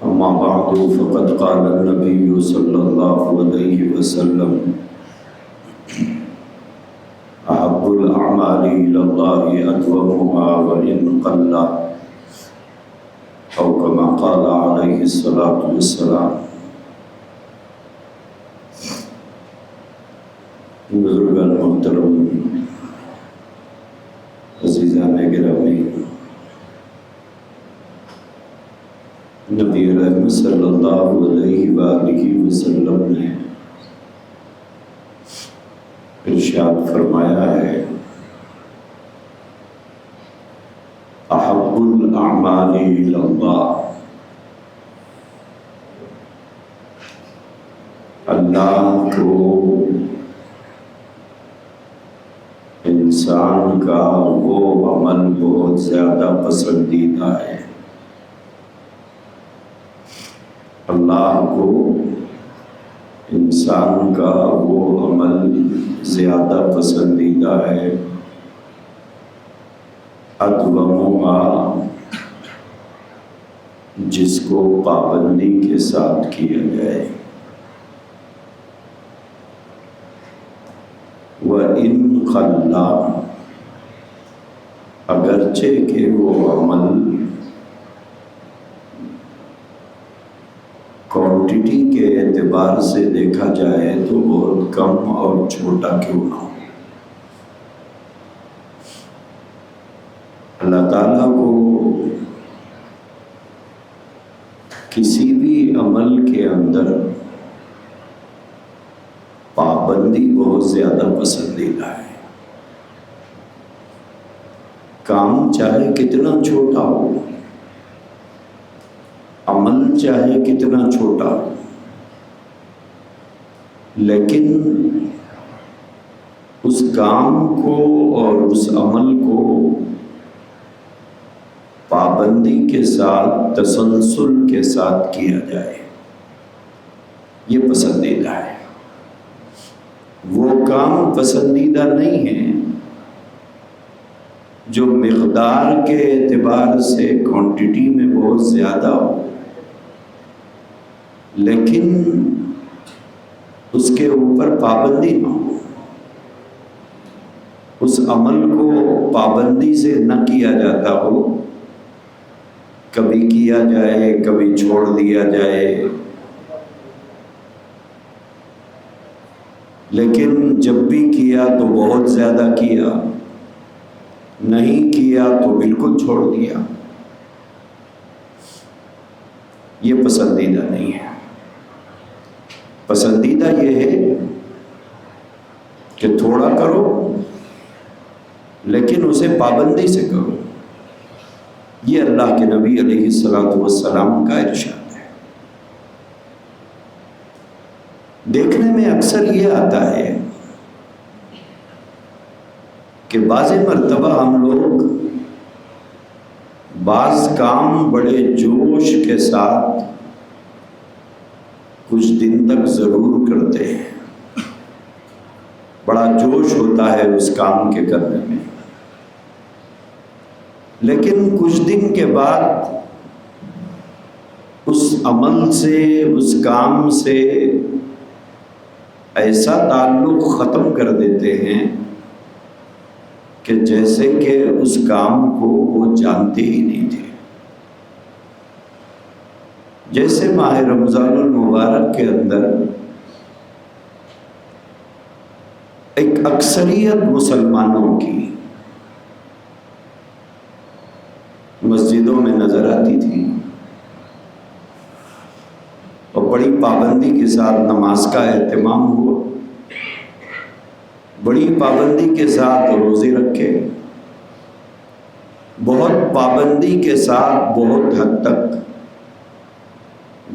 أما بعد فقد قال النبي صلى الله عليه وسلم أحب الأعمال إلى الله أدومها وإن قل أو كما قال عليه الصلاة والسلام۔ بزرگان محترم، عزیزان گرامی، نبی رحمت صلی اللہ علیہ وآلہ وسلم نے ارشاد فرمایا ہے، احب الاعمال الی اللہ، اللہ کو انسان کا وہ عمل بہت زیادہ پسندیدہ ہے۔ اللہ کو انسان کا وہ عمل زیادہ پسندیدہ ہے، ادومھا، جس کو پابندی کے ساتھ کیا جائے، وَإِن قَلَّ، اگرچہ کہ وہ عمل کوانٹٹی کے اعتبار سے دیکھا جائے تو بہت کم اور چھوٹا کیوں نہ ہو۔ اللہ تعالیٰ کو کسی بھی عمل کے اندر پابندی بہت زیادہ پسندیدہ ہے۔ کام چاہے کتنا چھوٹا ہو، عمل چاہے کتنا چھوٹا ہو، لیکن اس کام کو اور اس عمل کو پابندی کے ساتھ، تسلسل کے ساتھ کیا جائے، یہ پسندیدہ ہے۔ وہ کام پسندیدہ نہیں ہے جو مقدار کے اعتبار سے کوانٹٹی میں بہت زیادہ ہو، لیکن اس کے اوپر پابندی نہ ہو، اس عمل کو پابندی سے نہ کیا جاتا ہو، کبھی کیا جائے کبھی چھوڑ دیا جائے، لیکن جب بھی کیا تو بہت زیادہ کیا، نہیں کیا تو بالکل چھوڑ دیا، یہ پسندیدہ نہیں ہے۔ پسندیدہ یہ ہے کہ تھوڑا کرو لیکن اسے پابندی سے کرو، یہ اللہ کے نبی علیہ الصلوۃ والسلام کا ارشاد ہے۔ دیکھنے میں اکثر یہ آتا ہے کہ بعض مرتبہ ہم لوگ بعض کام بڑے جوش کے ساتھ کچھ دن تک ضرور کرتے ہیں، بڑا جوش ہوتا ہے اس کام کے کرنے میں، لیکن کچھ دن کے بعد اس عمل سے، اس کام سے ایسا تعلق ختم کر دیتے ہیں کہ جیسے کہ اس کام کو وہ جانتے ہی نہیں تھے۔ جیسے ماہ رمضان المبارک کے اندر ایک اکثریت مسلمانوں کی مسجدوں میں نظر آتی تھی اور بڑی پابندی کے ساتھ نماز کا اہتمام ہوا، بڑی پابندی کے ساتھ روزے رکھے، بہت پابندی کے ساتھ بہت حد تک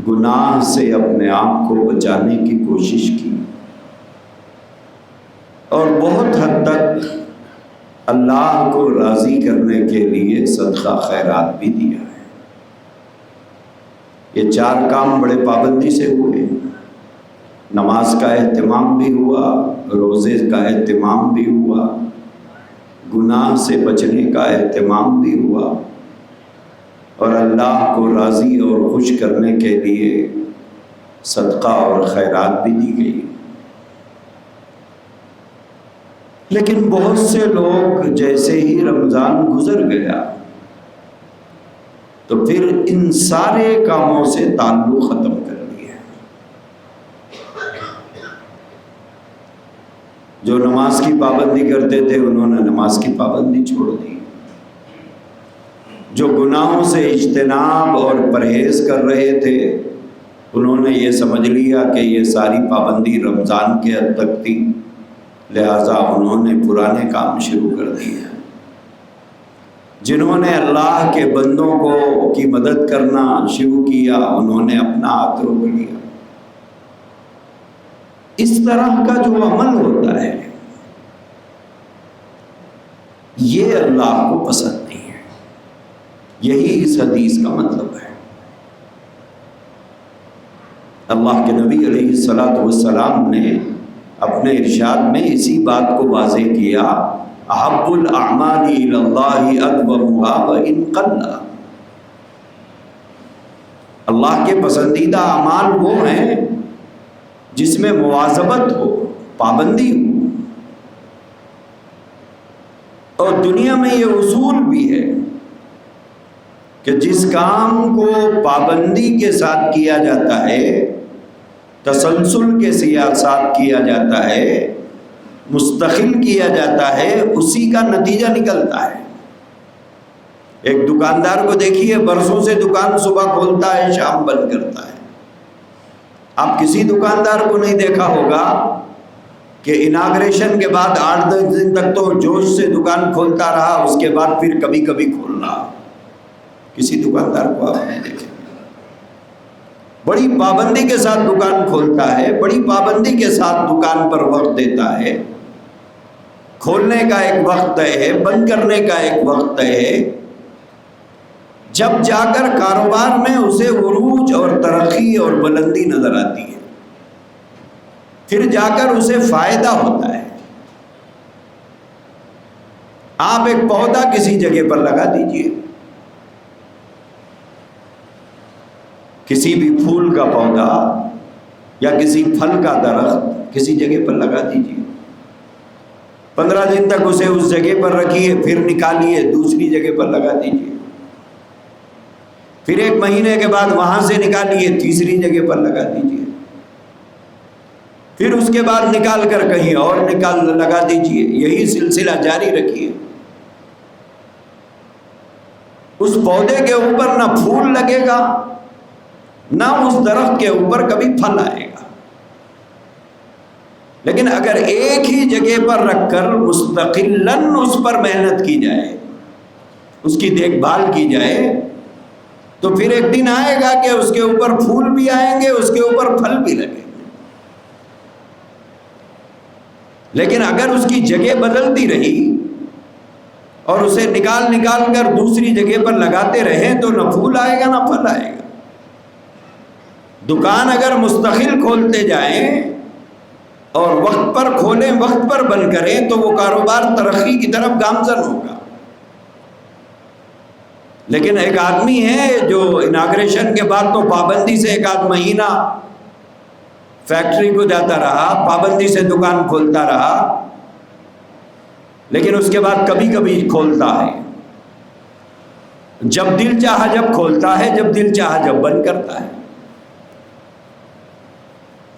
گناہ سے اپنے آپ کو بچانے کی کوشش کی، اور بہت حد تک اللہ کو راضی کرنے کے لیے صدقہ خیرات بھی دیا ہے۔ یہ چار کام بڑے پابندی سے ہوئے، نماز کا اہتمام بھی ہوا، روزے کا اہتمام بھی ہوا، گناہ سے بچنے کا اہتمام بھی ہوا، اور اللہ کو راضی اور خوش کرنے کے لیے صدقہ اور خیرات بھی دی گئی۔ لیکن بہت سے لوگ جیسے ہی رمضان گزر گیا تو پھر ان سارے کاموں سے تعلق ختم کر لیا۔ جو نماز کی پابندی کرتے تھے انہوں نے نماز کی پابندی چھوڑ دی، جو گناہوں سے اجتناب اور پرہیز کر رہے تھے انہوں نے یہ سمجھ لیا کہ یہ ساری پابندی رمضان کے حد تک تھی، لہٰذا انہوں نے پرانے کام شروع کر دیے۔ جنہوں نے اللہ کے بندوں کو کی مدد کرنا شروع کیا انہوں نے اپنا ہاتھ روک لیا۔ اس طرح کا جو عمل ہوتا ہے یہ اللہ کو پسند نہیں ہے۔ یہی اس حدیث کا مطلب ہے۔ اللہ کے نبی علیہ الصلوۃ والسلام نے اپنے ارشاد میں اسی بات کو واضح کیا، احب الاعمال الی اللہ ادومها وان قل۔ اللہ کے پسندیدہ اعمال وہ ہیں جس میں مواظبت ہو، پابندی ہو۔ اور دنیا میں یہ اصول بھی ہے کہ جس کام کو پابندی کے ساتھ کیا جاتا ہے، تسلسل کے ساتھ کیا جاتا ہے، مستقل کیا جاتا ہے، اسی کا نتیجہ نکلتا ہے۔ ایک دکاندار کو دیکھیے، برسوں سے دکان صبح کھولتا ہے شام بند کرتا ہے۔ آپ کسی دکاندار کو نہیں دیکھا ہوگا کہ اناگریشن کے بعد 8-10 دن تک تو جوش سے دکان کھولتا رہا، اس کے بعد پھر کبھی کبھی کھول رہا۔ کسی دکاندار کو آپ نہیں دیکھیں۔ بڑی پابندی کے ساتھ دکان کھولتا ہے، بڑی پابندی کے ساتھ دکان پر وقت دیتا ہے۔ کھولنے کا ایک وقت طے ہے، بند کرنے کا ایک وقت طے ہے۔ جب جا کر کاروبار میں اسے عروج اور ترقی اور بلندی نظر آتی ہے، پھر جا کر اسے فائدہ ہوتا ہے۔ آپ ایک پودا کسی جگہ پر لگا دیجئے، کسی بھی پھول کا پودا یا کسی پھل کا درخت کسی جگہ پر لگا دیجئے، 15 دن تک اسے اس جگہ پر رکھیے، پھر نکالیے دوسری جگہ پر لگا دیجئے، پھر 1 مہینے کے بعد وہاں سے نکالیے تیسری جگہ پر لگا دیجئے، پھر اس کے بعد نکال کر کہیں اور لگا دیجئے۔ یہی سلسلہ جاری رکھیے۔ اس پودے کے اوپر نہ پھول لگے گا، نہ اس درخت کے اوپر کبھی پھل آئے گا۔ لیکن اگر ایک ہی جگہ پر رکھ کر مستقلاً اس پر محنت کی جائے، اس کی دیکھ بھال کی جائے، تو پھر ایک دن آئے گا کہ اس کے اوپر پھول بھی آئیں گے، اس کے اوپر پھل بھی لگیں گے۔ لیکن اگر اس کی جگہ بدلتی رہی اور اسے نکال کر دوسری جگہ پر لگاتے رہیں تو نہ پھول آئے گا نہ پھل آئے گا۔ دکان اگر مستقل کھولتے جائیں اور وقت پر کھولیں وقت پر بند کریں تو وہ کاروبار ترقی کی طرف گامزن ہوگا۔ لیکن ایک آدمی ہے جو اناگریشن کے بعد تو پابندی سے 1 مہینہ فیکٹری کو جاتا رہا، پابندی سے دکان کھولتا رہا، لیکن اس کے بعد کبھی کبھی کھولتا ہے، جب دل چاہا جب کھولتا ہے، جب دل چاہا جب بند کرتا ہے۔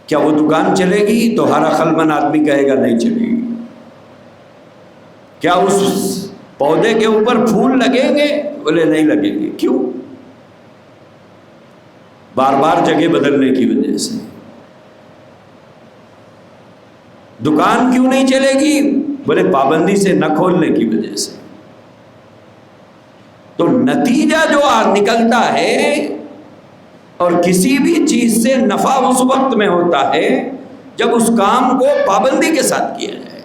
کیا وہ دکان چلے گی؟ تو ہر عقل مند آدمی کہے گا نہیں چلے گی۔ کیا اس پودے کے اوپر پھول لگیں گے؟ بولے نہیں لگیں گے۔ کیوں؟ بار بار جگہ بدلنے کی وجہ سے۔ دکان کیوں نہیں چلے گی؟ بولے پابندی سے نہ کھولنے کی وجہ سے۔ تو نتیجہ جو نکلتا ہے، اور کسی بھی چیز سے نفع اس وقت میں ہوتا ہے جب اس کام کو پابندی کے ساتھ کیا جائے۔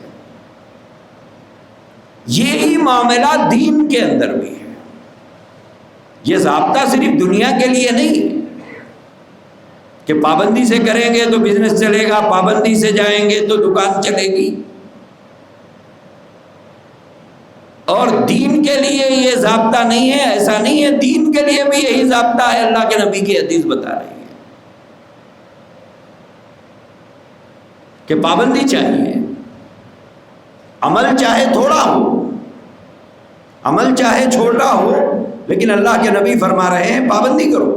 یہی معاملہ دین کے اندر بھی ہے۔ یہ ضابطہ صرف دنیا کے لیے نہیں ہے کہ پابندی سے کریں گے تو بزنس چلے گا، پابندی سے جائیں گے تو دکان چلے گی۔ اور دین کے لیے یہ ضابطہ نہیں ہے، ایسا نہیں ہے، دین کے لیے بھی یہی ضابطہ ہے، اللہ کے نبی کی حدیث بتا رہی ہے کہ پابندی چاہیے، عمل چاہے تھوڑا ہو، عمل چاہے چھوٹا ہو، لیکن اللہ کے نبی فرما رہے ہیں پابندی کرو۔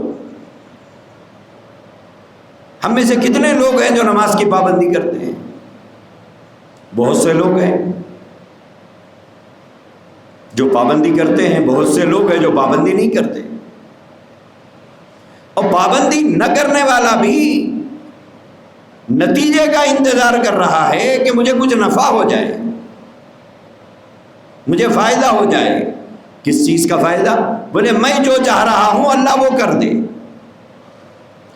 ہم میں سے کتنے لوگ ہیں جو نماز کی پابندی کرتے ہیں؟ بہت سے لوگ ہیں جو پابندی کرتے ہیں، بہت سے لوگ ہیں جو پابندی نہیں کرتے، اور پابندی نہ کرنے والا بھی نتیجے کا انتظار کر رہا ہے کہ مجھے کچھ نفع ہو جائے، مجھے فائدہ ہو جائے۔ کس چیز کا فائدہ؟ بولے میں جو چاہ رہا ہوں اللہ وہ کر دے۔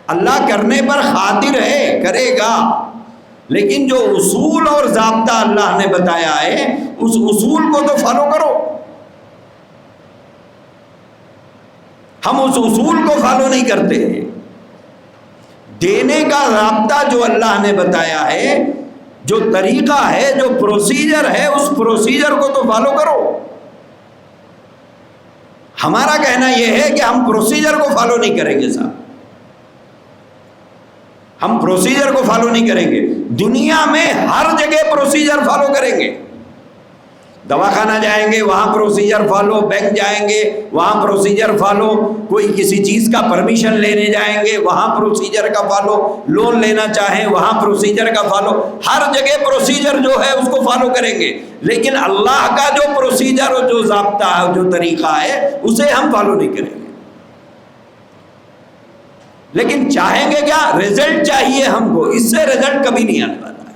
اللہ کرنے پر قادر ہے، کرے گا، لیکن جو اصول اور ضابطہ اللہ نے بتایا ہے اس اصول کو تو فالو کرو۔ ہم اس اصول کو فالو نہیں کرتے ہیں۔ دینے کا ضابطہ جو اللہ نے بتایا ہے، جو طریقہ ہے، جو پروسیجر ہے، اس پروسیجر کو تو فالو کرو۔ ہمارا کہنا یہ ہے کہ ہم پروسیجر کو فالو نہیں کریں گے صاحب، ہم پروسیجر کو فالو نہیں کریں گے۔ دنیا میں ہر جگہ پروسیجر فالو کریں گے، دواخانہ جائیں گے وہاں پروسیجر فالو، بینک جائیں گے وہاں پروسیجر فالو، کوئی کسی چیز کا پرمیشن لینے جائیں گے وہاں پروسیجر کا فالو، لون لینا چاہیں وہاں پروسیجر کا فالو، ہر جگہ پروسیجر جو ہے اس کو فالو کریں گے، لیکن اللہ کا جو پروسیجر اور جو ضابطہ ہے، جو طریقہ ہے، اسے ہم فالو نہیں کریں گے۔ لیکن چاہیں گے کیا؟ رزلٹ چاہیے ہم کو، اس سے رزلٹ کبھی نہیں آنے والا ہے،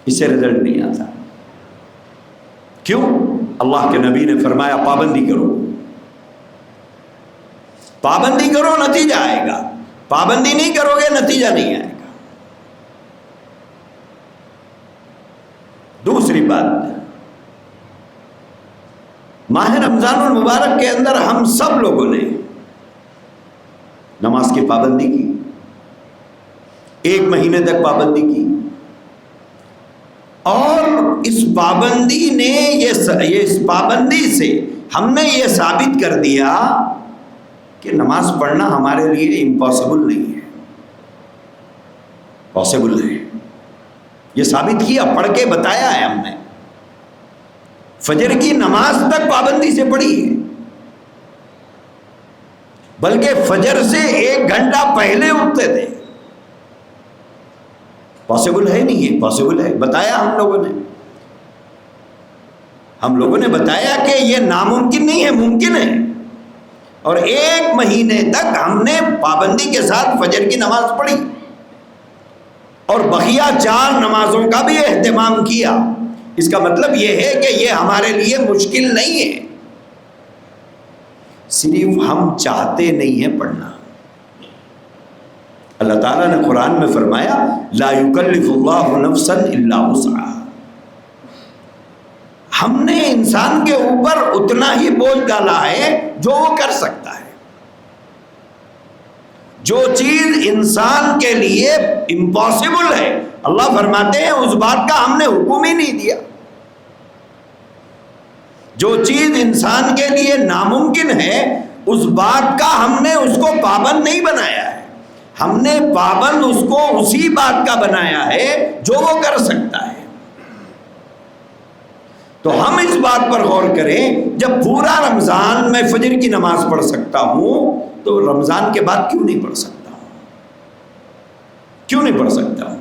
اس سے رزلٹ نہیں آتا۔ کیوں؟ اللہ کے نبی نے فرمایا پابندی کرو، پابندی کرو نتیجہ آئے گا، پابندی نہیں کرو گے نتیجہ نہیں آئے گا۔ دوسری بات، ماہ رمضان المبارک کے اندر ہم سب لوگوں نے نماز کی پابندی کی، 1 مہینے تک پابندی کی، اور اس پابندی نے اس پابندی سے ہم نے یہ ثابت کر دیا کہ نماز پڑھنا ہمارے لیے امپاسبل نہیں ہے، پاسبل ہے۔ یہ ثابت کیا، پڑھ کے بتایا ہے ہم نے۔ فجر کی نماز تک پابندی سے پڑھی ہے، بلکہ فجر سے 1 گھنٹہ پہلے اٹھتے تھے۔ پاسبل ہے نہیں ہے؟ پاسبل ہے، بتایا ہم لوگوں نے بتایا کہ یہ ناممکن نہیں ہے، ممکن ہے۔ اور 1 مہینے تک ہم نے پابندی کے ساتھ فجر کی نماز پڑھی، اور بقیہ 4 نمازوں کا بھی اہتمام کیا۔ اس کا مطلب یہ ہے کہ یہ ہمارے لیے مشکل نہیں ہے، صرف ہم چاہتے نہیں ہیں پڑھنا۔ اللہ تعالیٰ نے قرآن میں فرمایا لا یکلف اللہ نفسا الا وسعہا، ہم نے انسان کے اوپر اتنا ہی بوجھ ڈالا ہے جو وہ کر سکتا ہے۔ جو چیز انسان کے لیے امپاسبل ہے، اللہ فرماتے ہیں اس بات کا ہم نے حکم ہی نہیں دیا۔ جو چیز انسان کے لیے ناممکن ہے، اس بات کا ہم نے اس کو پابند نہیں بنایا ہے، ہم نے پابند اس کو اسی بات کا بنایا ہے جو وہ کر سکتا ہے۔ تو ہم اس بات پر غور کریں، جب پورا رمضان میں فجر کی نماز پڑھ سکتا ہوں تو رمضان کے بعد کیوں نہیں پڑھ سکتا ہوں؟ کیوں نہیں پڑھ سکتا ہوں؟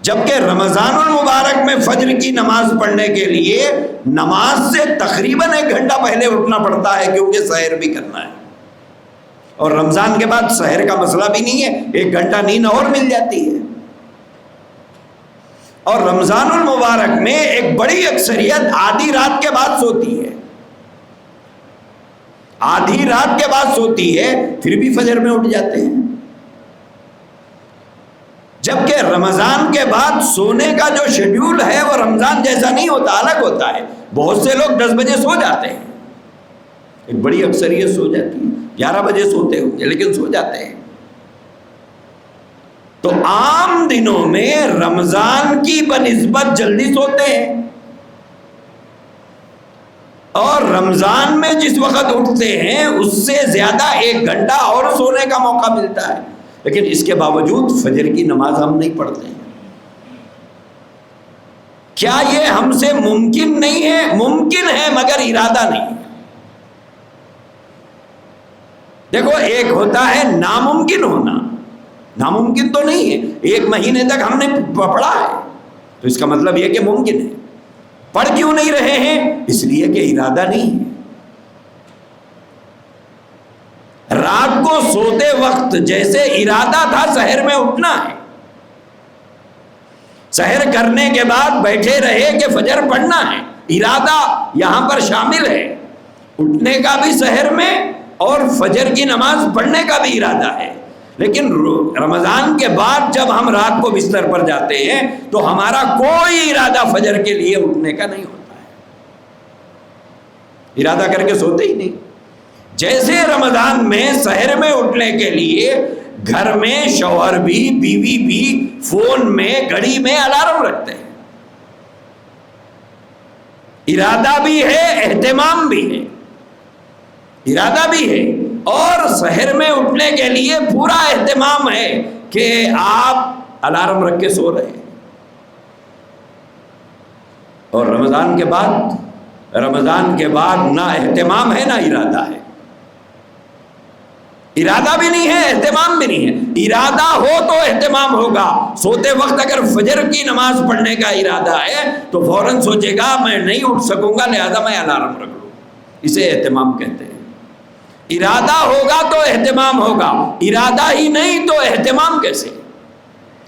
جبکہ رمضان المبارک میں فجر کی نماز پڑھنے کے لیے نماز سے تقریباً 1 گھنٹہ پہلے اٹھنا پڑتا ہے، کیونکہ سحر بھی کرنا ہے، اور رمضان کے بعد سحر کا مسئلہ بھی نہیں ہے، 1 گھنٹہ نیند اور مل جاتی ہے۔ اور رمضان المبارک میں ایک بڑی اکثریت آدھی رات کے بعد سوتی ہے، آدھی رات کے بعد سوتی ہے، پھر بھی فجر میں اٹھ جاتے ہیں۔ جبکہ رمضان کے بعد سونے کا جو شیڈیول ہے وہ رمضان جیسا نہیں ہوتا، الگ ہوتا ہے۔ بہت سے لوگ 10 بجے سو جاتے ہیں، ایک بڑی اکثریت سو جاتی ہے، 11 بجے سوتے ہوں گے لیکن سو جاتے ہیں۔ تو عام دنوں میں رمضان کی بنسبت جلدی سوتے ہیں، اور رمضان میں جس وقت اٹھتے ہیں اس سے زیادہ 1 گھنٹہ اور سونے کا موقع ملتا ہے، لیکن اس کے باوجود فجر کی نماز ہم نہیں پڑھتے ہیں۔ کیا یہ ہم سے ممکن نہیں ہے؟ ممکن ہے، مگر ارادہ نہیں ہے۔ دیکھو، ایک ہوتا ہے ناممکن ہونا، ناممکن تو نہیں ہے، 1 مہینے تک ہم نے پڑھا ہے تو اس کا مطلب یہ کہ ممکن ہے۔ پڑھ کیوں نہیں رہے ہیں؟ اس لیے کہ ارادہ نہیں ہے۔ رات کو سوتے وقت جیسے ارادہ تھا سحر میں اٹھنا ہے، سحر کرنے کے بعد بیٹھے رہے کہ فجر پڑھنا ہے، ارادہ یہاں پر شامل ہے، اٹھنے کا بھی سحر میں اور فجر کی نماز پڑھنے کا بھی ارادہ ہے۔ لیکن رمضان کے بعد جب ہم رات کو بستر پر جاتے ہیں تو ہمارا کوئی ارادہ فجر کے لیے اٹھنے کا نہیں ہوتا ہے، ارادہ کر کے سوتے ہی نہیں۔ جیسے رمضان میں سحر میں اٹھنے کے لیے گھر میں شوہر بھی، بیوی بھی فون میں، گھڑی میں الارم رکھتے ہیں، ارادہ بھی ہے، اہتمام بھی ہے، ارادہ بھی ہے، اور سحر میں اٹھنے کے لیے پورا اہتمام ہے کہ آپ الارم رکھ کے سو رہے ہیں۔ اور رمضان کے بعد نہ اہتمام ہے نہ ارادہ ہے، ارادہ بھی نہیں ہے، اہتمام بھی نہیں ہے۔ ارادہ ہو تو اہتمام ہوگا۔ سوتے وقت اگر فجر کی نماز پڑھنے کا ارادہ ہے تو فوراً سوچے گا میں نہیں اٹھ سکوں گا، لہذا میں الارم رکھ لوں، اسے اہتمام کہتے ہیں۔ ارادہ ہوگا تو اہتمام ہوگا، ارادہ ہی نہیں تو اہتمام کیسے؟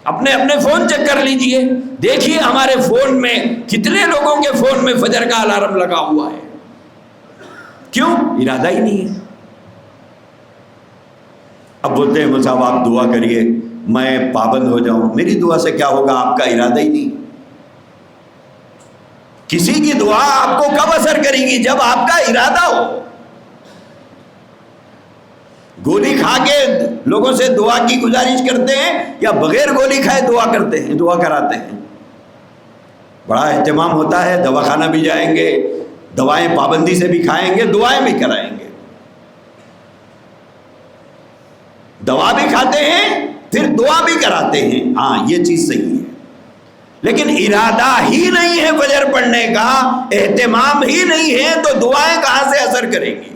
اپنے فون چیک کر لیجئے، دیکھیے ہمارے فون میں کتنے لوگوں کے فون میں فجر کا الارم لگا ہوا ہے۔ کیوں؟ ارادہ ہی نہیں ہے۔ اب بولتے ہیں صاحب آپ دعا کریے میں پابند ہو جاؤں، میری دعا سے کیا ہوگا؟ آپ کا ارادہ ہی نہیں۔ کسی کی دعا آپ کو کب اثر کرے گی؟ جب آپ کا ارادہ ہو۔ گولی کھا کے لوگوں سے دعا کی گزارش کرتے ہیں یا بغیر گولی کھائے دعا کرتے ہیں، دعا کراتے ہیں؟ بڑا اہتمام ہوتا ہے، دواخانہ بھی جائیں گے، دوائیں پابندی سے بھی کھائیں گے، دعائیں بھی کرائیں گے، دوا بھی کھاتے ہیں پھر دعا بھی کراتے ہیں۔ ہاں، یہ چیز صحیح ہے، لیکن ارادہ ہی نہیں ہے فجر پڑھنے کا، اہتمام ہی نہیں ہے تو دعائیں کہاں سے اثر کریں گی؟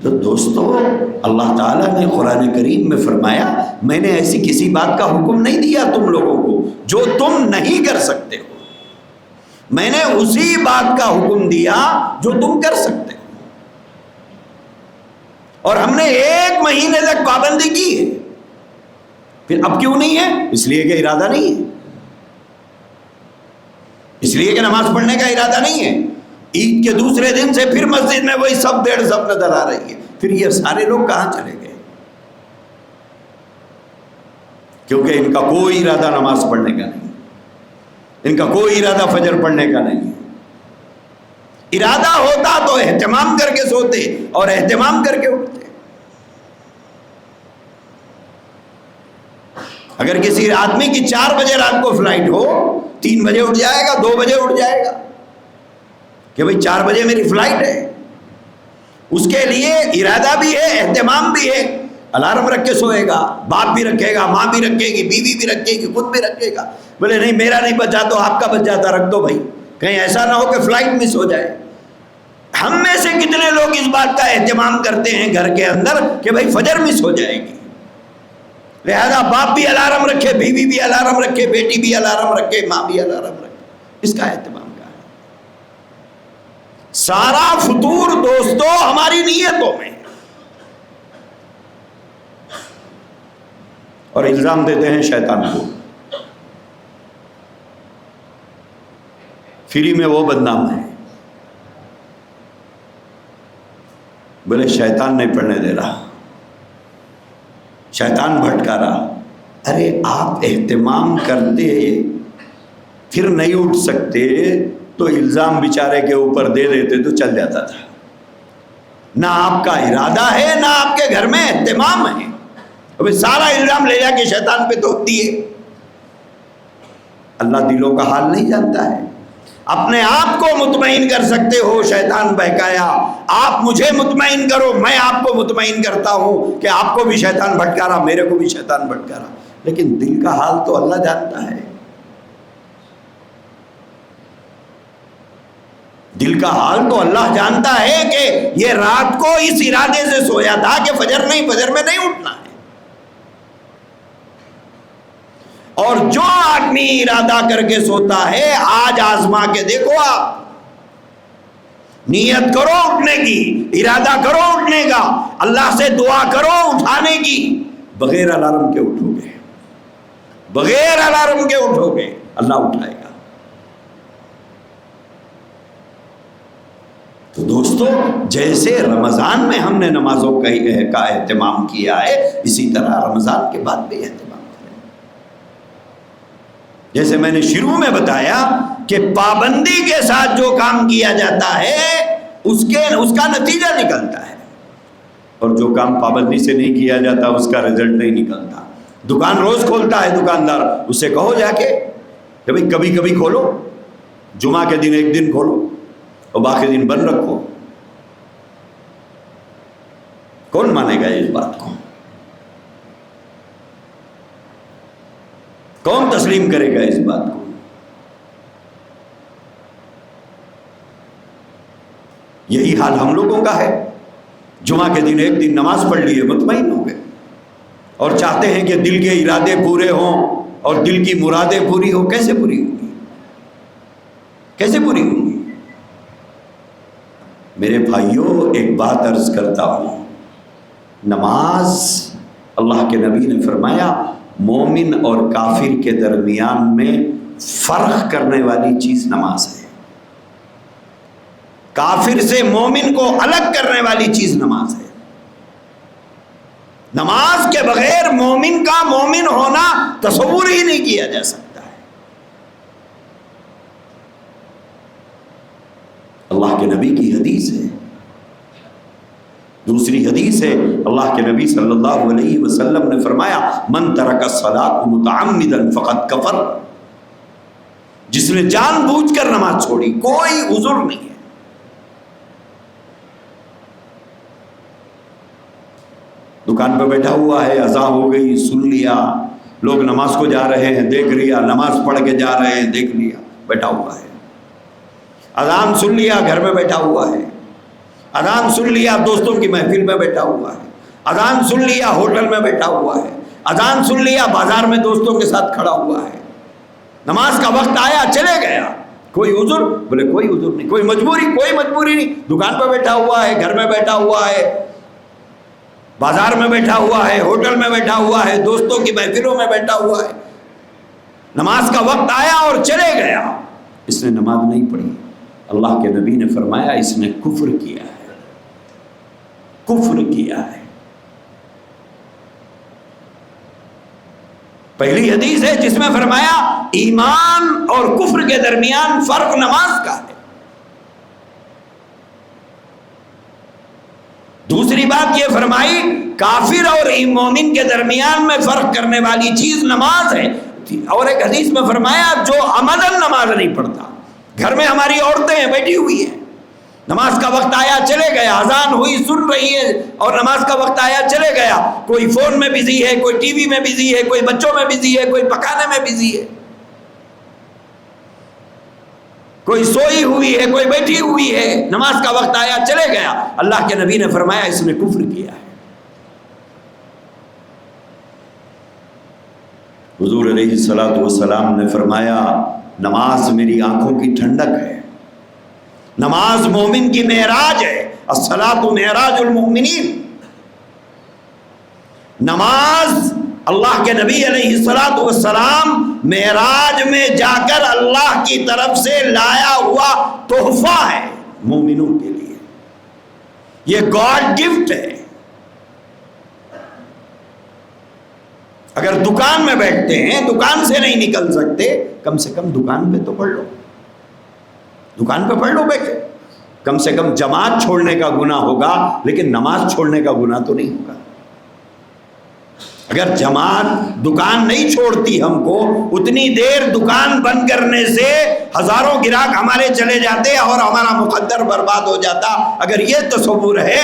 تو دوستو، اللہ تعالیٰ نے قرآن کریم میں فرمایا میں نے ایسی کسی بات کا حکم نہیں دیا تم لوگوں کو جو تم نہیں کر سکتے ہو، میں نے اسی بات کا حکم دیا جو تم کر سکتے ہو، اور ہم نے 1 مہینے تک پابندی کی ہے۔ پھر اب کیوں نہیں ہے؟ اس لیے کہ ارادہ نہیں ہے، اس لیے کہ نماز پڑھنے کا ارادہ نہیں ہے۔ عید کے دوسرے دن سے پھر مسجد میں وہی سب 150 نظر آ رہی ہے، پھر یہ سارے لوگ کہاں چلے گئے؟ کیونکہ ان کا کوئی ارادہ نماز پڑھنے کا نہیں، ان کا کوئی ارادہ فجر پڑھنے کا نہیں ہے۔ ارادہ ہوتا تو اہتمام کر کے سوتے اور اہتمام کر کے اٹھتے۔ اگر کسی آدمی کی 4 بجے رات کو فلائٹ ہو، 3 بجے اٹھ جائے گا، 2 بجے اٹھ جائے گا کہ بھئی 4 بجے میری فلائٹ ہے، اس کے لیے ارادہ بھی ہے، اہتمام بھی ہے، الارم رکھ کے سوئے گا، باپ بھی رکھے گا، ماں بھی رکھے گی، بیوی بھی رکھے گی، خود بھی رکھے گا۔ بولے نہیں میرا نہیں بچا تو آپ کا بچ جاتا، رکھ دو بھائی، کہیں ایسا نہ ہو کہ فلائٹ مس ہو جائے۔ ہم میں سے کتنے لوگ اس بات کا اہتمام کرتے ہیں گھر کے اندر کہ بھئی فجر مس ہو جائے گی، لہذا باپ بھی الارم رکھے، بیوی بھی الارم رکھے، بیٹی بھی الارم رکھے، ماں بھی الارم رکھے۔ اس کا اہتمام کیا ہے؟ سارا فطور دوستو ہماری نیتوں میں، اور الزام دیتے ہیں شیطان کو، فری میں وہ بدنام ہے، بولے شیطان نہیں پڑھنے دے رہا، شیطان بھٹکا رہا۔ ارے آپ اہتمام کرتے پھر نہیں اٹھ سکتے تو الزام بیچارے کے اوپر دے دیتے تو چل جاتا تھا۔ نہ آپ کا ارادہ ہے، نہ آپ کے گھر میں اہتمام ہے. ابھی سارا الزام لے جا کے شیطان پہ توڑتی ہے. اللہ دلوں کا حال نہیں جانتا ہے. اپنے آپ کو مطمئن کر سکتے ہو، شیطان بہکایا، آپ مجھے مطمئن کرو، میں آپ کو مطمئن کرتا ہوں کہ آپ کو بھی شیطان بھٹکا رہا، میرے کو بھی شیطان بھٹکا رہا، لیکن دل کا حال تو اللہ جانتا ہے. دل کا حال تو اللہ جانتا ہے کہ یہ رات کو اس ارادے سے سویا تھا کہ فجر میں نہیں اٹھنا ہے. اور جو آدمی ارادہ کر کے سوتا ہے، آج آزما کے دیکھو، آپ نیت کرو اٹھنے کی، ارادہ کرو اٹھنے کا، اللہ سے دعا کرو اٹھانے کی، بغیر الارم کے اٹھو گے، بغیر الارم کے اٹھو گے، اللہ اٹھائے گا. تو دوستو، جیسے رمضان میں ہم نے نمازوں کا اہتمام کیا ہے، اسی طرح رمضان کے بعد بھی اہتمام. جیسے میں نے شروع میں بتایا کہ پابندی کے ساتھ جو کام کیا جاتا ہے اس کا نتیجہ نکلتا ہے، اور جو کام پابندی سے نہیں کیا جاتا اس کا رزلٹ نہیں نکلتا. دکان روز کھولتا ہے دکاندار، اس سے کہو جا کے کہ بھئی کبھی کبھی کھولو، جمعہ کے دن ایک دن کھولو اور باقی دن بند رکھو. کون مانے گا اس بات کو؟ کون تسلیم کرے گا اس بات کو؟ یہی حال ہم لوگوں کا ہے. جمعہ کے دن ایک دن نماز پڑھ لیے، مطمئن ہو گئے، اور چاہتے ہیں کہ دل کے ارادے پورے ہوں اور دل کی مرادیں پوری ہوں. کیسے پوری ہوں گی؟ کیسے پوری ہوں گی؟ میرے بھائیوں، ایک بات عرض کرتا ہوں، نماز، اللہ کے نبی نے فرمایا، مومن اور کافر کے درمیان میں فرق کرنے والی چیز نماز ہے. کافر سے مومن کو الگ کرنے والی چیز نماز ہے. نماز کے بغیر مومن کا مومن ہونا تصور ہی نہیں کیا جا سکتا ہے. اللہ کے نبی کی حدیث ہے. دوسری حدیث ہے، اللہ کے نبی صلی اللہ علیہ وسلم نے فرمایا، من ترک الصلاۃ متعمدا فقد کفر. جس نے جان بوجھ کر نماز چھوڑی، کوئی عذر نہیں ہے. دکان پہ بیٹھا ہوا ہے، اذان ہو گئی، سن لیا، لوگ نماز کو جا رہے ہیں، دیکھ لیا، نماز پڑھ کے جا رہے ہیں، دیکھ لیا، بیٹھا ہوا ہے. اذان سن لیا، گھر میں بیٹھا ہوا ہے. اذان سن لیا، دوستوں کی محفل میں بیٹھا ہوا ہے. اذان سن لیا، ہوٹل میں بیٹھا ہوا ہے. اذان سن لیا، بازار میں دوستوں کے ساتھ کھڑا ہوا ہے. نماز کا وقت آیا، چلے گیا. کوئی عذر؟ بولے کوئی عذر نہیں. کوئی مجبوری نہیں. دکان پہ بیٹھا ہوا ہے، گھر میں بیٹھا ہوا ہے، بازار میں بیٹھا ہوا ہے، ہوٹل میں بیٹھا ہوا ہے، دوستوں کی محفلوں میں بیٹھا ہوا ہے. نماز کا وقت آیا اور چلے گیا. اس نے نماز نہیں پڑھی. اللہ کے نبی نے فرمایا، اس نے کفر کیا ہے، کفر کیا ہے. پہلی حدیث ہے جس میں فرمایا ایمان اور کفر کے درمیان فرق نماز کا ہے. دوسری بات یہ فرمائی، کافر اور مومن کے درمیان میں فرق کرنے والی چیز نماز ہے. اور ایک حدیث میں فرمایا، جو عمدن نماز نہیں پڑھتا. گھر میں ہماری عورتیں ہیں، بیٹھی ہوئی ہیں، نماز کا وقت آیا، چلے گیا. اذان ہوئی، سن رہی ہے، اور نماز کا وقت آیا، چلے گیا. کوئی فون میں بزی ہے، کوئی ٹی وی میں بزی ہے، کوئی بچوں میں بزی ہے، کوئی پکانے میں بزی ہے، کوئی سوئی ہوئی ہے، کوئی بیٹھی ہوئی ہے. نماز کا وقت آیا، چلے گیا. اللہ کے نبی نے فرمایا، اس نے کفر کیا ہے. حضور علیہ الصلوۃ والسلام نے فرمایا، نماز میری آنکھوں کی ٹھنڈک ہے. نماز مومن کی معراج ہے. الصلاۃ معراج المؤمنین. نماز اللہ کے نبی علیہ الصلوۃ والسلام معراج میں جا کر اللہ کی طرف سے لایا ہوا تحفہ ہے مومنوں کے لیے. یہ گاڈ گفٹ ہے. اگر دکان میں بیٹھتے ہیں، دکان سے نہیں نکل سکتے، کم سے کم دکان پہ تو پڑھ لو. دکان پہ پڑھ لو بیٹھے. کم سے کم جماعت چھوڑنے کا گناہ ہوگا، لیکن نماز چھوڑنے کا گناہ تو نہیں ہوگا۔ اگر جماعت دکان نہیں چھوڑتی ہم کو، اتنی دیر دکان بند کرنے سے ہزاروں گراہک ہمارے چلے جاتے اور ہمارا مقدر برباد ہو جاتا۔ اگر یہ تصور ہے،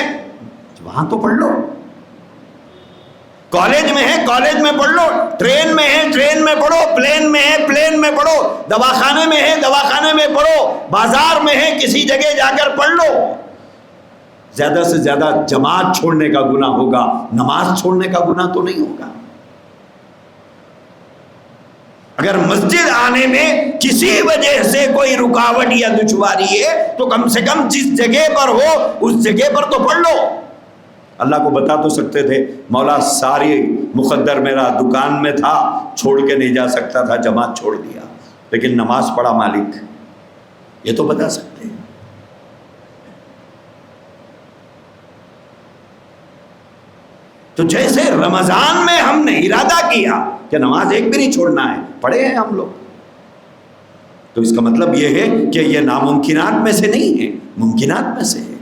وہاں تو پڑھ لو، کالج میں ہے کالج میں پڑھ لو، ٹرین میں ہے ٹرین میں پڑھو، پلین میں ہے پلین میں پڑھو، دواخانے میں ہے دواخانے میں پڑھو، بازار میں ہے کسی جگہ جا کر پڑھ لو۔ زیادہ سے زیادہ جماعت چھوڑنے کا گناہ ہوگا، نماز چھوڑنے کا گناہ تو نہیں ہوگا۔ اگر مسجد آنے میں کسی وجہ سے کوئی رکاوٹ یا دشواری ہے تو کم سے کم جس جگہ پر ہو اس جگہ پر تو پڑھ لو۔ اللہ کو بتا تو سکتے تھے مولا ساری مقدر میرا دکان میں تھا، چھوڑ کے نہیں جا سکتا تھا، جماعت چھوڑ دیا، لیکن نماز پڑھا مالک، یہ تو بتا سکتے ہیں۔ تو جیسے رمضان میں ہم نے ارادہ کیا کہ نماز ایک بھی نہیں چھوڑنا ہے، پڑھے ہیں ہم لوگ، تو اس کا مطلب یہ ہے کہ یہ ناممکنات میں سے نہیں ہے، ممکنات میں سے ہے۔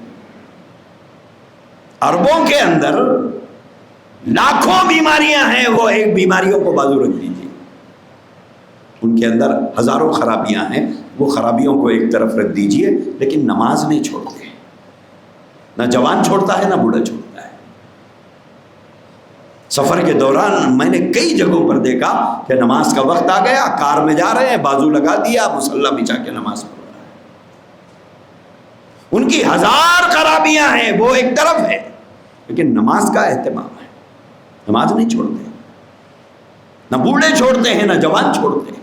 عربوں کے اندر لاکھوں بیماریاں ہیں، وہ ایک بیماریوں کو بازو رکھ دیجیے، ان کے اندر ہزاروں خرابیاں ہیں، وہ خرابیوں کو ایک طرف رکھ دیجیے، لیکن نماز نہیں چھوڑتے، نہ جوان چھوڑتا ہے نہ بوڑھا چھوڑتا ہے۔ سفر کے دوران میں نے کئی جگہوں پر دیکھا کہ نماز کا وقت آ گیا، کار میں جا رہے ہیں، بازو لگا دیا، مصلی بچھا کے نماز پڑھ رہا ہے۔ ان کی ہزار خرابیاں ہیں، وہ ایک طرف ہے، لیکن نماز کا اہتمام ہے، نماز نہیں چھوڑتے، نہ بوڑھے چھوڑتے ہیں نہ جوان چھوڑتے ہیں۔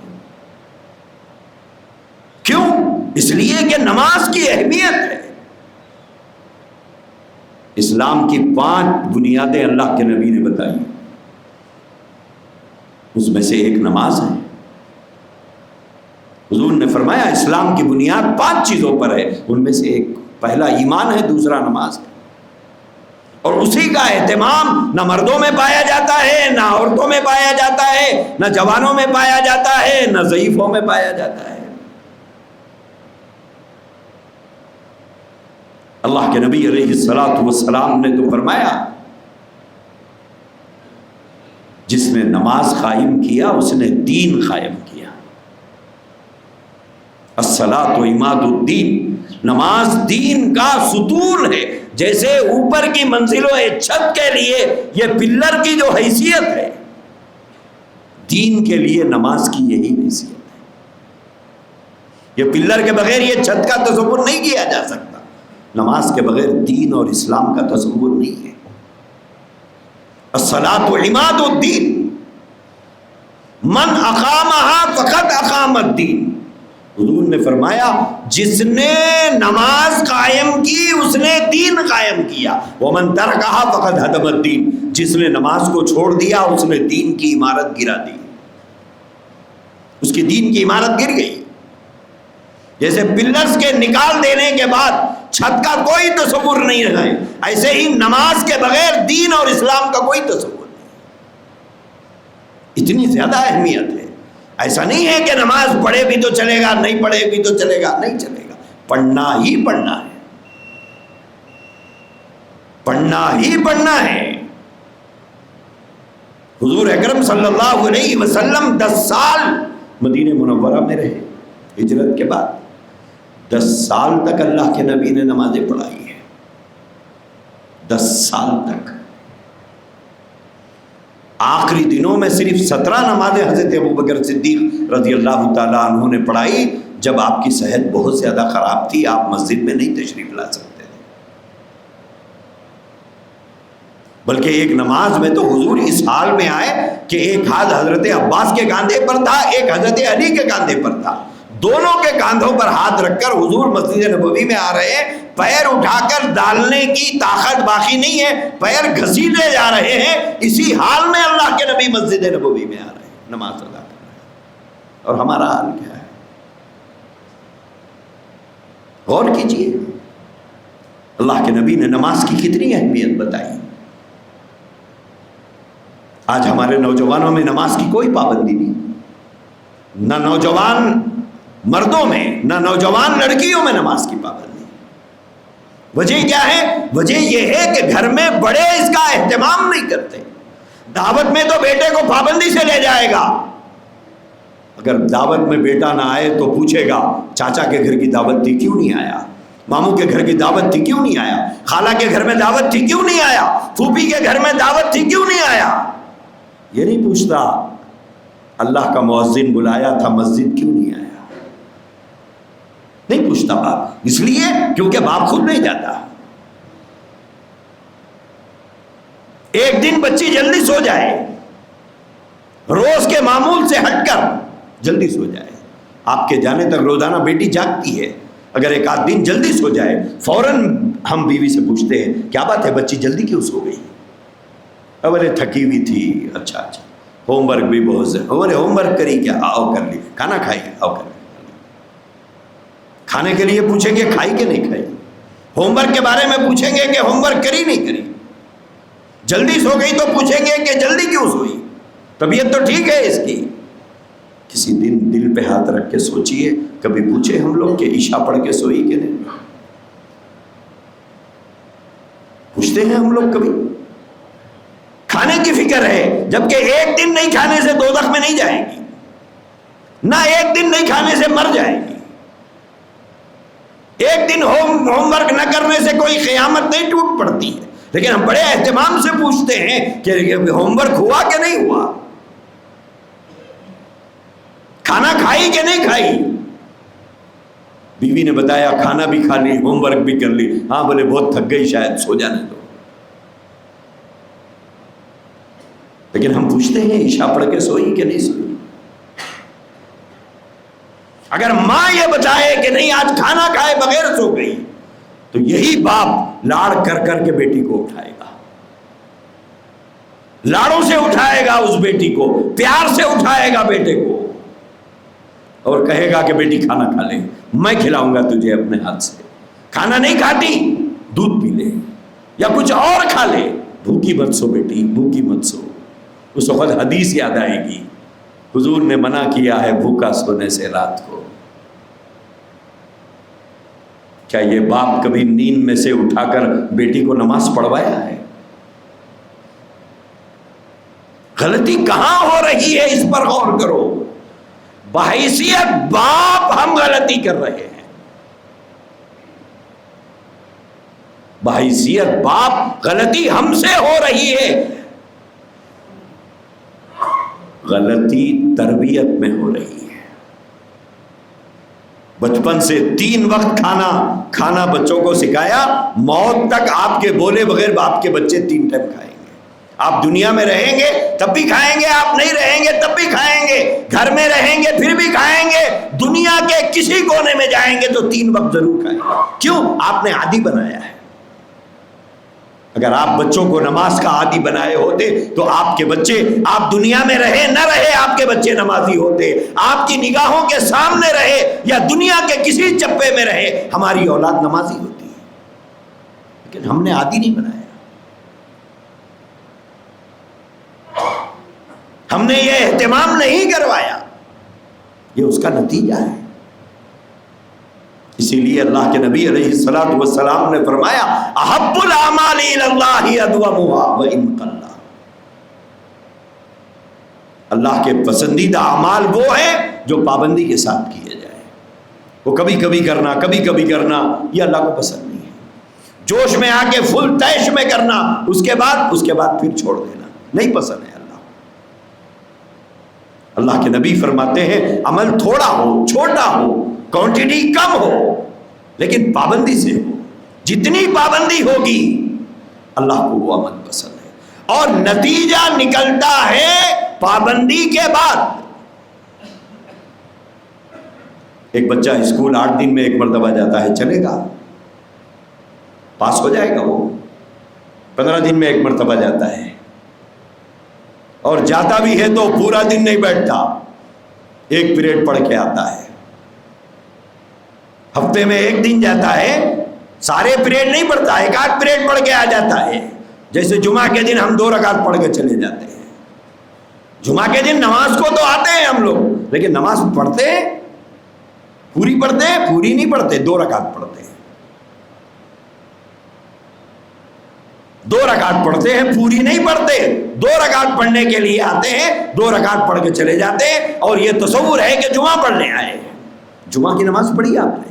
کیوں؟ اس لیے کہ نماز کی اہمیت ہے۔ اسلام کی 5 بنیادیں اللہ کے نبی نے بتائی، اس میں سے ایک نماز ہے۔ حضور نے فرمایا اسلام کی بنیاد 5 چیزوں پر ہے، ان میں سے ایک پہلا ایمان ہے، دوسرا نماز ہے، اور اسی کا اہتمام نہ مردوں میں پایا جاتا ہے، نہ عورتوں میں پایا جاتا ہے، نہ جوانوں میں پایا جاتا ہے، نہ ضعیفوں میں پایا جاتا ہے۔ اللہ کے نبی علیہ الصلوۃ والسلام نے تو فرمایا جس نے نماز قائم کیا اس نے دین قائم کیا۔ الصلاۃ عماد الدین، نماز دین کا ستون ہے، جیسے اوپر کی منزلوں چھت کے لیے یہ پلر کی جو حیثیت ہے، دین کے لیے نماز کی یہی حیثیت ہے۔ یہ پلر کے بغیر یہ چھت کا تصور نہیں کیا جا سکتا، نماز کے بغیر دین اور اسلام کا تصور نہیں ہے۔ الصلاۃ عماد الدین، من اقامها فقد اقام الدین۔ حضور نے فرمایا جس نے نماز قائم کی اس نے دین قائم کیا، ومن ترکها فقد هدم الدین، جس نے نماز کو چھوڑ دیا اس نے دین کی عمارت گرا دی، اس کی دین کی عمارت گر گئی۔ جیسے پلرز کے نکال دینے کے بعد چھت کا کوئی تصور نہیں رہا ہے، ایسے ہی نماز کے بغیر دین اور اسلام کا کوئی تصور نہیں۔ اتنی زیادہ اہمیت ہے۔ ایسا نہیں ہے کہ نماز پڑھے بھی تو چلے گا، نہیں پڑھے بھی تو چلے گا، نہیں چلے گا، پڑھنا ہی پڑھنا ہے، پڑھنا ہی پڑھنا ہے۔ حضور اکرم صلی اللہ علیہ وسلم 10 سال مدینہ منورہ میں رہے، ہجرت کے بعد 10 سال تک اللہ کے نبی نے نمازیں پڑھائی ہیں، 10 سال تک۔ آخری دنوں میں صرف 17 نمازیں حضرت ابوبکر صدیق رضی اللہ تعالیٰ عنہ نے پڑھائی، جب آپ کی صحت بہت زیادہ خراب تھی، آپ مسجد میں نہیں تشریف لا سکتے تھے۔ بلکہ ایک نماز میں تو حضور اس حال میں آئے کہ ایک ہاتھ حضرت عباس کے کاندھے پر تھا، ایک حضرت علی کے کاندھے پر تھا، دونوں کے کاندھوں پر ہاتھ رکھ کر حضور مسجد نبوی میں آ رہے ہیں، پیر اٹھا کر ڈالنے کی طاقت باقی نہیں ہے، پیر گھسیٹے جا رہے ہیں، اسی حال میں اللہ کے نبی مسجد نبوی میں آ رہے ہیں، نماز ادا کر رہے ہیں۔ اور ہمارا حال کیا ہے؟ غور کیجئے، اللہ کے نبی نے نماز کی کتنی اہمیت بتائی۔ آج ہمارے نوجوانوں میں نماز کی کوئی پابندی نہیں، نہ نوجوان مردوں میں نہ نوجوان لڑکیوں میں نماز کی پابندی۔ وجہ کیا ہے؟ وجہ یہ ہے کہ گھر میں بڑے اس کا اہتمام نہیں کرتے. دعوت میں تو بیٹے کو پابندی سے لے جائے گا. اگر دعوت میں بیٹا نہ آئے تو پوچھے گا چاچا کے گھر کی دعوت تھی کیوں نہیں آیا، ماموں کے گھر کی دعوت تھی کیوں نہیں آیا، خالہ کے گھر میں دعوت تھی کیوں نہیں آیا، پھوپھی کے گھر میں دعوت تھی کیوں نہیں آیا. یہ نہیں پوچھتا اللہ کا مؤذن بلایا تھا مسجد کیوں نہیں آیا. نہیں پوچھتا باپ، اس لیے کیونکہ باپ خود نہیں جاتا. ایک دن بچی جلدی سو جائے، روز کے معمول سے ہٹ کر جلدی سو جائے. آپ کے جانے تک روزانہ بیٹی جاگتی ہے، اگر ایک آدھ دن جلدی سو جائے فوراً ہم بیوی سے پوچھتے ہیں کیا بات ہے بچی جلدی کیوں سو گئی؟ ارے تھکی ہوئی تھی. اچھا ہوم ورک بھی بہت ہے. ارے ہوم ورک کری کیا؟ آؤ کر لی. کھانا کھائی؟ آؤ کر لی. کھانے کے لیے پوچھیں گے کھائی کہ نہیں کھائی. ہوم ورک کے بارے میں پوچھیں گے کہ ہوم ورک کری نہیں کری. جلدی سو گئی تو پوچھیں گے کہ جلدی کیوں سوئی، طبیعت تو ٹھیک ہے اس کی. کسی دن دل پہ ہاتھ رکھ کے سوچئے کبھی پوچھے ہم لوگ کہ عشاء پڑھ کے سوئی کہ نہیں؟ پوچھتے ہیں ہم لوگ کبھی؟ کھانے کی فکر ہے، جبکہ ایک دن نہیں کھانے سے دوزخ میں نہیں جائے گی، نہ ایک دن نہیں کھانے سے مر جائے گی. ایک دن ہوم ورک نہ کرنے سے کوئی قیامت نہیں ٹوٹ پڑتی ہے. لیکن ہم بڑے اہتمام سے پوچھتے ہیں کہ ہوم ورک ہوا کہ نہیں ہوا، کھانا کھائی کہ نہیں کھائی. بیوی نے بتایا کھانا بھی کھا لی ہوم ورک بھی کر لی. ہاں بولے بہت تھک گئی شاید سو جانے دو. لیکن ہم پوچھتے ہیں عشاء پڑھ کے سوئی کہ نہیں سوئی. اگر ماں یہ بتائے کہ نہیں آج کھانا کھائے بغیر سو گئی تو یہی باپ لاڑ کر کر کے بیٹی کو اٹھائے گا، لاڑوں سے اٹھائے گا اس بیٹی کو، پیار سے اٹھائے گا بیٹے کو اور کہے گا کہ بیٹی کھانا کھا لے، میں کھلاؤں گا تجھے اپنے ہاتھ سے. کھانا نہیں کھاتی دودھ پی لے یا کچھ اور کھا لے. بھوکی مت سو بیٹی، بھوکی مت سو. اس وقت حدیث یاد آئے گی، حضور نے منع کیا ہے بھوکا سونے سے رات کو. کیا یہ باپ کبھی نیند میں سے اٹھا کر بیٹی کو نماز پڑھوایا ہے؟ غلطی کہاں ہو رہی ہے اس پر غور کرو. بحیثیت باپ ہم غلطی کر رہے ہیں. بحیثیت باپ غلطی ہم سے ہو رہی ہے. غلطی تربیت میں ہو رہی ہے. بچپن سے 3 وقت کھانا بچوں کو سکھایا، موت تک آپ کے بولے بغیر آپ کے بچے 3 ٹائم کھائیں گے. آپ دنیا میں رہیں گے تب بھی کھائیں گے، آپ نہیں رہیں گے تب بھی کھائیں گے، گھر میں رہیں گے پھر بھی کھائیں گے، دنیا کے کسی کونے میں جائیں گے تو 3 وقت ضرور کھائیں گے. کیوں؟ آپ نے عادی بنایا ہے. اگر آپ بچوں کو نماز کا عادی بنائے ہوتے تو آپ کے بچے، آپ دنیا میں رہے نہ رہے آپ کے بچے نمازی ہوتے. آپ کی نگاہوں کے سامنے رہے یا دنیا کے کسی چپے میں رہے ہماری اولاد نمازی ہوتی ہے. لیکن ہم نے عادی نہیں بنایا، ہم نے یہ اہتمام نہیں کروایا. یہ اس کا نتیجہ ہے. اسی لیے اللہ کے نبی علیہ الصلوۃ والسلام نے فرمایا احب الاعمال الی اللہ ادومها وان قل. اللہ کے پسندیدہ اعمال وہ ہیں جو پابندی کے ساتھ کیے جائیں. وہ کبھی کبھی کرنا یہ اللہ کو پسند نہیں ہے. جوش میں آ کے فل تیش میں کرنا، اس کے بعد پھر چھوڑ دینا نہیں پسند ہے. اللہ کے نبی فرماتے ہیں عمل تھوڑا ہو، چھوٹا ہو، کوانٹٹی کم ہو، لیکن پابندی سے ہو. جتنی پابندی ہوگی اللہ کو وہ عمل پسند ہے. اور نتیجہ نکلتا ہے پابندی کے بعد. ایک بچہ اسکول 8 دن میں 1 مرتبہ جاتا ہے، چلے گا، پاس ہو جائے گا. وہ 15 دن میں 1 مرتبہ جاتا ہے، اور جاتا بھی ہے تو پورا دن نہیں بیٹھتا، 1 پیریڈ پڑھ کے آتا ہے. ہفتے میں 1 دن جاتا ہے، سارے پیریڈ نہیں پڑھتا، 1 پیریڈ پڑھ کے آ جاتا ہے. جیسے جمعہ کے دن ہم 2 رکعت پڑھ کے چلے جاتے ہیں. جمعہ کے دن نماز کو تو آتے ہیں ہم لوگ، لیکن نماز پڑھتے ہیں، پوری نہیں پڑھتے، 2 رکعت پڑھتے ہیں. 2 رکعت پڑھتے ہیں، پوری نہیں پڑھتے، 2 رکعت پڑھنے کے لیے آتے ہیں، 2 رکعت پڑھ کے چلے جاتے ہیں، اور یہ تصور ہے کہ جمعہ پڑھنے آئے ہیں۔ جمعہ کی نماز پڑھی آپ نے؟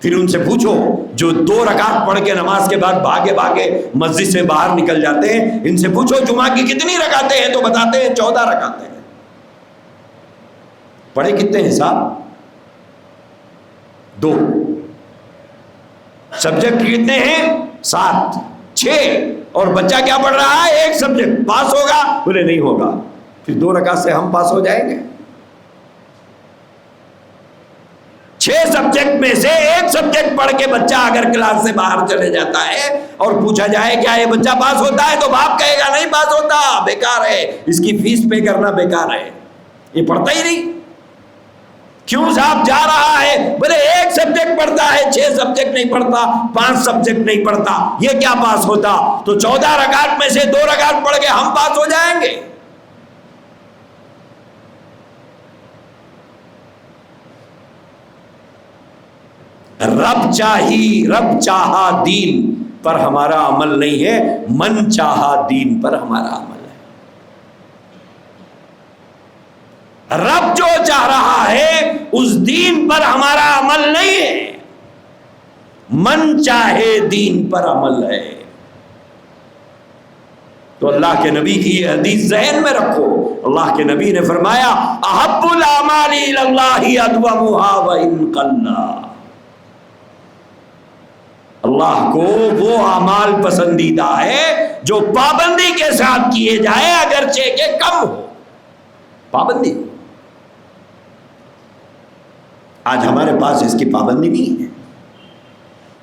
پھر ان سے پوچھو جو 2 رکعت پڑھ کے نماز کے بعد بھاگے بھاگے مسجد سے باہر نکل جاتے ہیں، ان سے پوچھو جمعہ کی کتنی رکعتیں ہیں، تو بتاتے ہیں 14 رکعتیں ہیں۔ پڑھے کتنے ہیں صاحب؟ 2۔ سبجیکٹ کتنے ہیں؟ 7، 6، اور بچہ کیا پڑھ رہا ہے؟ 1 سبجیکٹ، پاس ہوگا؟ بولے نہیں ہوگا۔ پھر 2 رکعت سے ہم پاس ہو جائیں گے؟ 6 سبجیکٹ میں سے 1 سبجیکٹ پڑھ کے بچہ اگر کلاس سے باہر چلے جاتا ہے اور پوچھا جائے کیا یہ بچہ پاس ہوتا ہے، تو باپ کہے گا نہیں پاس ہوتا، بیکار ہے، اس کی فیس پے کرنا بیکار ہے، یہ پڑھتا ہی نہیں۔ کیوں صاحب جا رہا ہے؟ بولے 1 سبجیکٹ پڑھتا ہے، 6 سبجیکٹ نہیں پڑھتا، 5 سبجیکٹ نہیں پڑھتا، یہ کیا پاس ہوتا؟ تو 14 رکعت میں سے 2 رکعت پڑھ کے ہم پاس ہو جائیں گے؟ رب چاہا دین پر ہمارا عمل نہیں ہے، من چاہا دین پر ہمارا عمل ہے۔ رب جو چاہ رہا ہے اس دین پر ہمارا عمل نہیں ہے، من چاہے دین پر عمل ہے۔ تو اللہ کے نبی کی یہ حدیث ذہن میں رکھو۔ اللہ کے نبی نے فرمایا احب الاعمال الی اللہ ادومها وان قل۔ اللہ کو وہ اعمال پسندیدہ ہے جو پابندی کے ساتھ کیے جائے، اگرچہ کہ کم ہو، پابندی ہو۔ آج ہمارے پاس اس کی پابندی نہیں ہے۔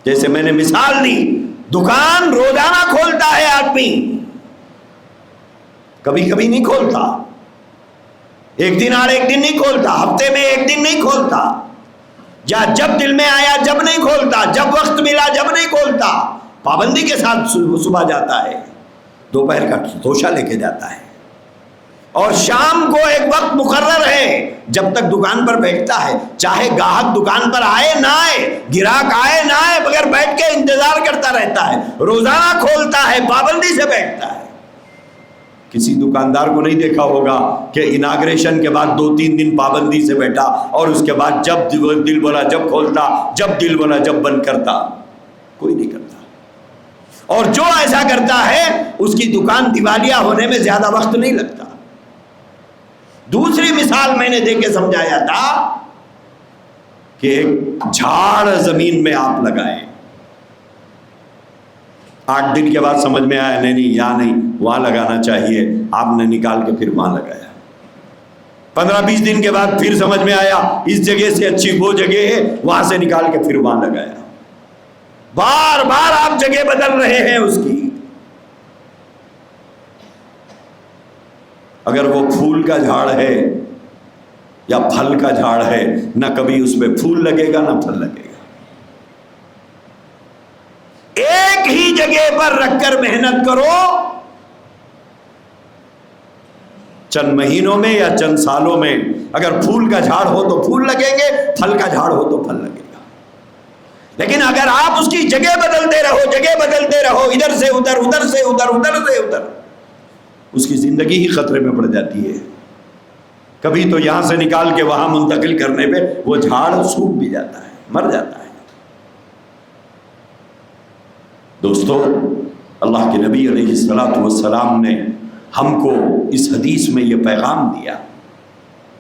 جیسے میں نے مثال دی، دکان روزانہ کھولتا ہے آدمی، کبھی کبھی نہیں کھولتا، ایک دن اور ایک دن نہیں کھولتا، ہفتے میں 1 دن نہیں کھولتا، یا جب دل میں آیا جب نہیں کھولتا، جب وقت ملا جب نہیں کھولتا، پابندی کے ساتھ صبح جاتا ہے، دوپہر کا توشہ لے کے جاتا ہے، اور شام کو ایک وقت مقرر ہے جب تک دکان پر بیٹھتا ہے، چاہے گاہک دکان پر آئے نہ آئے، گراہک آئے نہ آئے، مگر بیٹھ کے انتظار کرتا رہتا ہے، روزانہ کھولتا ہے، پابندی سے بیٹھتا ہے۔ کسی دکاندار کو نہیں دیکھا ہوگا کہ اناگریشن کے بعد 2-3 دن پابندی سے بیٹھا اور اس کے بعد جب دل بولا جب کھولتا، جب دل بولا جب بند کرتا، کوئی نہیں کرتا۔ اور جو ایسا کرتا ہے اس کی دکان دیوالیہ ہونے میں زیادہ وقت نہیں لگتا۔ دوسری مثال میں نے دے کے سمجھایا تھا کہ ایک جھاڑ زمین میں آپ لگائیں، 8 دن کے بعد سمجھ میں آیا نہیں یہاں نہیں وہاں لگانا چاہیے، آپ نے نکال کے پھر وہاں لگایا۔ 15-20 دن کے بعد پھر سمجھ میں آیا اس جگہ سے اچھی وہ جگہ ہے، وہاں سے نکال کے پھر وہاں لگایا۔ بار بار آپ جگہ بدل رہے ہیں اس کی۔ اگر وہ پھول کا جھاڑ ہے یا پھل کا جھاڑ ہے، نہ کبھی اس میں پھول لگے گا نہ پھل لگے گا۔ ایک ہی جگہ پر رکھ کر محنت کرو، چند مہینوں میں یا چند سالوں میں اگر پھول کا جھاڑ ہو تو پھول لگیں گے، پھل کا جھاڑ ہو تو پھل لگے گا۔ لیکن اگر آپ اس کی جگہ بدلتے رہو، ادھر سے ادھر، ادھر سے ادھر، ادھر سے ادھر، اس کی زندگی ہی خطرے میں پڑ جاتی ہے۔ کبھی تو یہاں سے نکال کے وہاں منتقل کرنے پہ وہ جھاڑ سوکھ بھی جاتا ہے، مر جاتا ہے۔ دوستو، اللہ کے نبی علیہ الصلوۃ والسلام نے ہم کو اس حدیث میں یہ پیغام دیا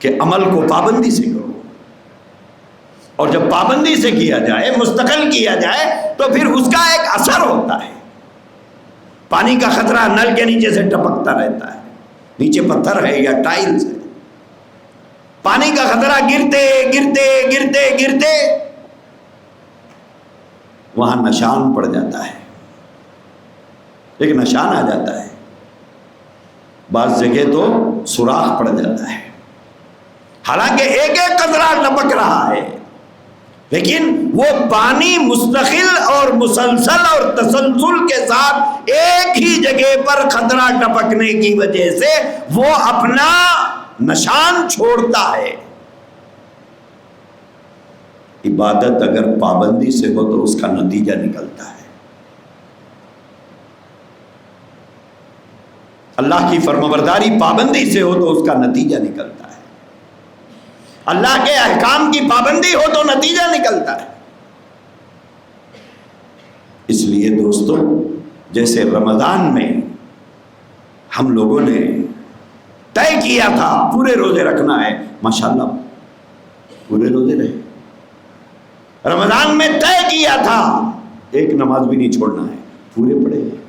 کہ عمل کو پابندی سے کرو، اور جب پابندی سے کیا جائے، مستقل کیا جائے، تو پھر اس کا ایک اثر ہوتا ہے۔ پانی کا خطرہ نل کے نیچے سے ٹپکتا رہتا ہے، نیچے پتھر ہے یا ٹائلز ہے، پانی کا خطرہ گرتے گرتے گرتے گرتے وہاں نشان پڑ جاتا ہے، ایک نشان آ جاتا ہے، بعض جگہ تو سوراخ پڑ جاتا ہے۔ حالانکہ ایک ایک قطرہ ٹپک رہا ہے، لیکن وہ پانی مستقل اور مسلسل اور تسلسل کے ساتھ ایک ہی جگہ پر قطرہ ٹپکنے کی وجہ سے وہ اپنا نشان چھوڑتا ہے۔ عبادت اگر پابندی سے ہو تو اس کا نتیجہ نکلتا ہے۔ اللہ کی فرمانبرداری پابندی سے ہو تو اس کا نتیجہ نکلتا ہے، اللہ کے احکام کی پابندی ہو تو نتیجہ نکلتا ہے۔ اس لیے دوستو، جیسے رمضان میں ہم لوگوں نے طے کیا تھا پورے روزے رکھنا ہے، ماشاءاللہ پورے روزے رہے۔ رمضان میں طے کیا تھا ایک نماز بھی نہیں چھوڑنا ہے، پورے پڑے ہیں۔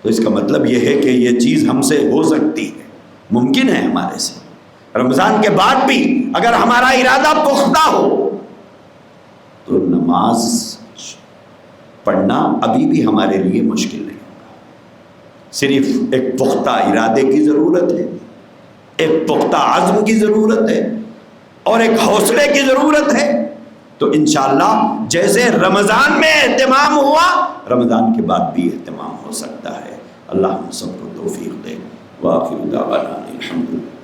تو اس کا مطلب یہ ہے کہ یہ چیز ہم سے ہو سکتی ہے، ممکن ہے ہمارے سے۔ رمضان کے بعد بھی اگر ہمارا ارادہ پختہ ہو تو نماز پڑھنا ابھی بھی ہمارے لیے مشکل نہیں ہوگا۔ صرف ایک پختہ ارادے کی ضرورت ہے، ایک پختہ عزم کی ضرورت ہے، اور ایک حوصلے کی ضرورت ہے۔ تو انشاءاللہ جیسے رمضان میں اہتمام ہوا، رمضان کے بعد بھی اہتمام ہو سکتا ہے۔ اللہ ہم سب کو توفیق دے۔ وآخر دعوانا الحمدللہ۔